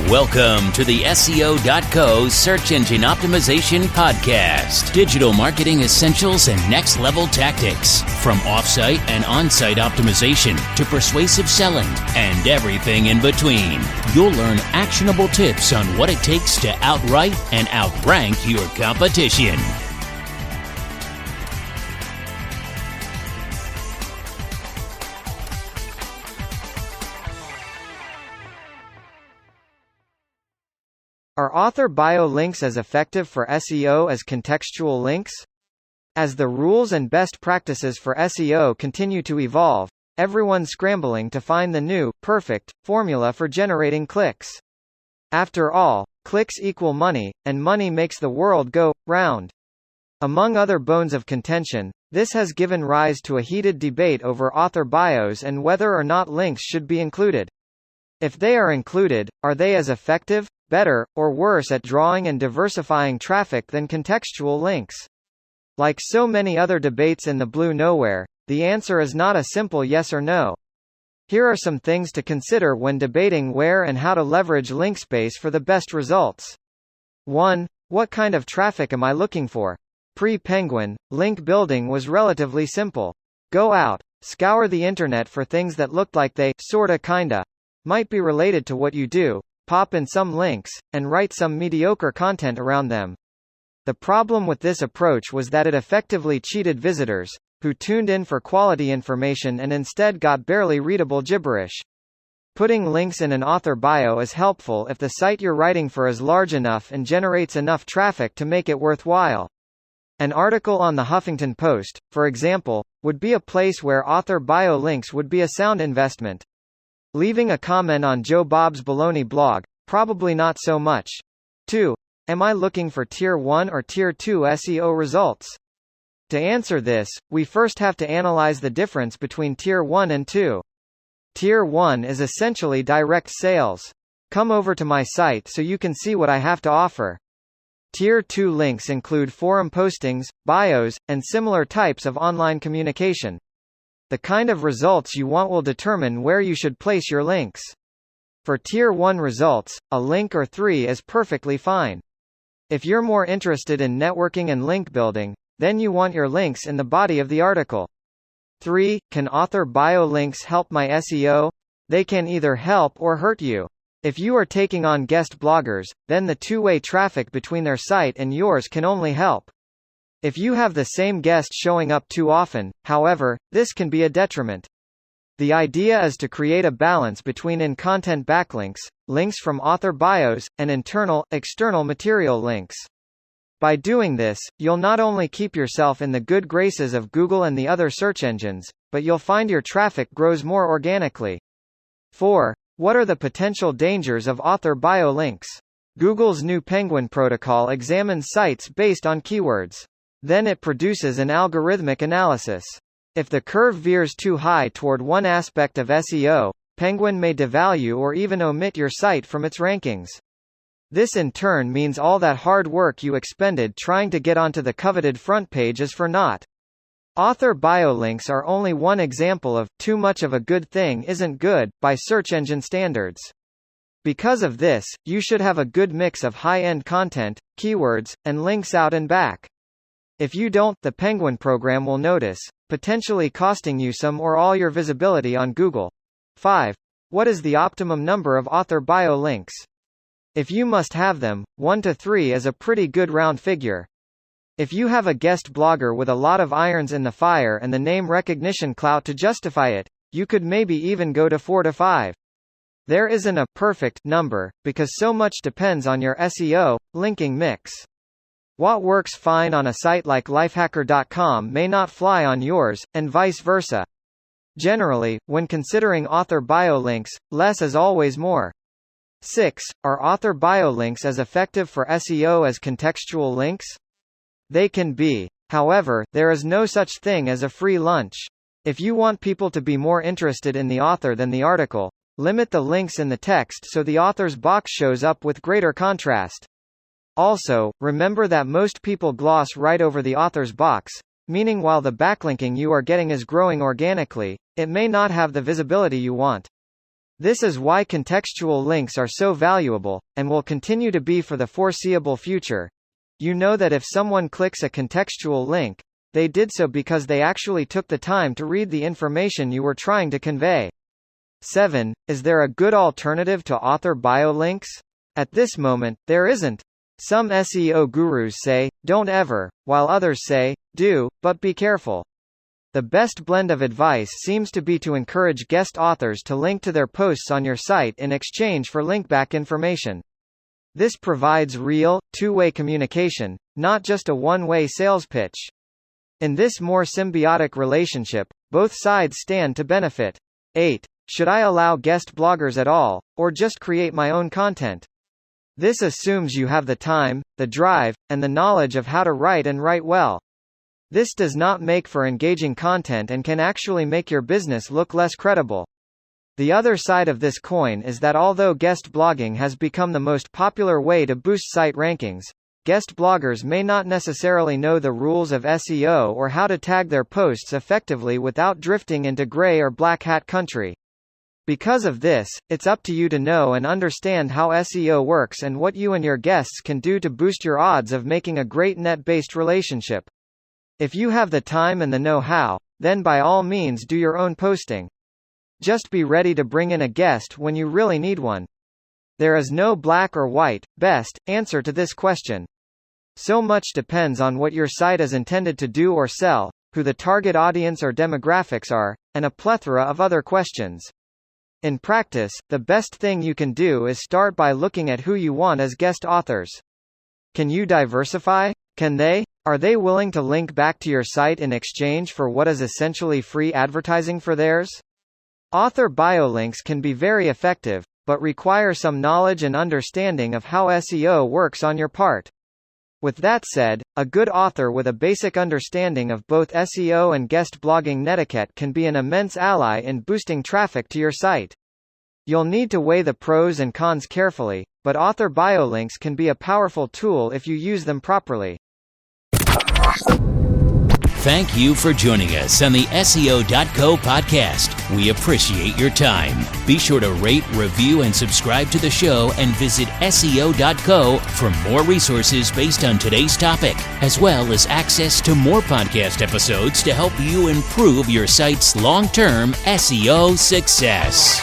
Welcome to the SEO.co Search Engine Optimization Podcast. Digital marketing essentials and next-level tactics. From off-site and on-site optimization to persuasive selling and everything in between. You'll learn actionable tips on what it takes to outright and outrank your competition. Are author bio links as effective for SEO as contextual links? As the rules and best practices for SEO continue to evolve, everyone's scrambling to find the new, perfect, formula for generating clicks. After all, clicks equal money, and money makes the world go round. Among other bones of contention, this has given rise to a heated debate over author bios and whether or not links should be included. If they are included, are they as effective, better, or worse at drawing and diversifying traffic than contextual links? Like so many other debates in the blue nowhere, the answer is not a simple yes or no. Here are some things to consider when debating where and how to leverage link space for the best results. 1. What kind of traffic am I looking for? Pre-Penguin, link building was relatively simple. Go out, scour the internet for things that looked like they, sorta kinda, might be related to what you do, pop in some links, and write some mediocre content around them. The problem with this approach was that it effectively cheated visitors, who tuned in for quality information and instead got barely readable gibberish. Putting links in an author bio is helpful if the site you're writing for is large enough and generates enough traffic to make it worthwhile. An article on the Huffington Post, for example, would be a place where author bio links would be a sound investment. Leaving a comment on Joe Bob's Baloney blog, probably not so much. 2. Am I looking for Tier 1 or Tier 2 SEO results? To answer this, we first have to analyze the difference between Tier 1 and 2. Tier 1 is essentially direct sales. Come over to my site so you can see what I have to offer. Tier 2 links include forum postings, bios, and similar types of online communication. The kind of results you want will determine where you should place your links. For Tier 1 results, a link or 3 is perfectly fine. If you're more interested in networking and link building, then you want your links in the body of the article. 3. Can author bio links help my SEO? They can either help or hurt you. If you are taking on guest bloggers, then the two-way traffic between their site and yours can only help. If you have the same guest showing up too often, however, this can be a detriment. The idea is to create a balance between in-content backlinks, links from author bios, and internal, external material links. By doing this, you'll not only keep yourself in the good graces of Google and the other search engines, but you'll find your traffic grows more organically. 4. What are the potential dangers of author bio links? Google's new Penguin protocol examines sites based on keywords. Then it produces an algorithmic analysis. If the curve veers too high toward one aspect of SEO, Penguin may devalue or even omit your site from its rankings. This in turn means all that hard work you expended trying to get onto the coveted front page is for naught. Author bio links are only one example of too much of a good thing isn't good by search engine standards. Because of this, you should have a good mix of high-end content, keywords, and links out and back. If you don't, the Penguin program will notice, potentially costing you some or all your visibility on Google. 5. What is the optimum number of author bio links? If you must have them, 1 to 3 is a pretty good round figure. If you have a guest blogger with a lot of irons in the fire and the name recognition clout to justify it, you could maybe even go to 4 to 5. There isn't a perfect number, because so much depends on your SEO, linking mix. What works fine on a site like lifehacker.com may not fly on yours, and vice versa. Generally, when considering author bio links, less is always more. 6. Are author bio links as effective for SEO as contextual links? They can be. However, there is no such thing as a free lunch. If you want people to be more interested in the author than the article, limit the links in the text so the author's box shows up with greater contrast. Also, remember that most people gloss right over the author's box, meaning while the backlinking you are getting is growing organically, it may not have the visibility you want. This is why contextual links are so valuable, and will continue to be for the foreseeable future. You know that if someone clicks a contextual link, they did so because they actually took the time to read the information you were trying to convey. 7. Is there a good alternative to author bio links? At this moment, there isn't. Some SEO gurus say, don't ever, while others say, do, but be careful. The best blend of advice seems to be to encourage guest authors to link to their posts on your site in exchange for linkback information. This provides real, two-way communication, not just a one-way sales pitch. In this more symbiotic relationship, both sides stand to benefit. 8. Should I allow guest bloggers at all, or just create my own content? This assumes you have the time, the drive, and the knowledge of how to write and write well. This does not make for engaging content and can actually make your business look less credible. The other side of this coin is that although guest blogging has become the most popular way to boost site rankings, guest bloggers may not necessarily know the rules of SEO or how to tag their posts effectively without drifting into gray or black hat country. Because of this, it's up to you to know and understand how SEO works and what you and your guests can do to boost your odds of making a great net-based relationship. If you have the time and the know-how, then by all means do your own posting. Just be ready to bring in a guest when you really need one. There is no black or white, best, answer to this question. So much depends on what your site is intended to do or sell, who the target audience or demographics are, and a plethora of other questions. In practice, the best thing you can do is start by looking at who you want as guest authors. Can you diversify? Can they? Are they willing to link back to your site in exchange for what is essentially free advertising for theirs? Author biolinks can be very effective, but require some knowledge and understanding of how SEO works on your part. With that said, a good author with a basic understanding of both SEO and guest blogging netiquette can be an immense ally in boosting traffic to your site. You'll need to weigh the pros and cons carefully, but author biolinks can be a powerful tool if you use them properly. Thank you for joining us on the SEO.co podcast. We appreciate your time. Be sure to rate, review, and subscribe to the show, and visit SEO.co for more resources based on today's topic, as well as access to more podcast episodes to help you improve your site's long-term SEO success.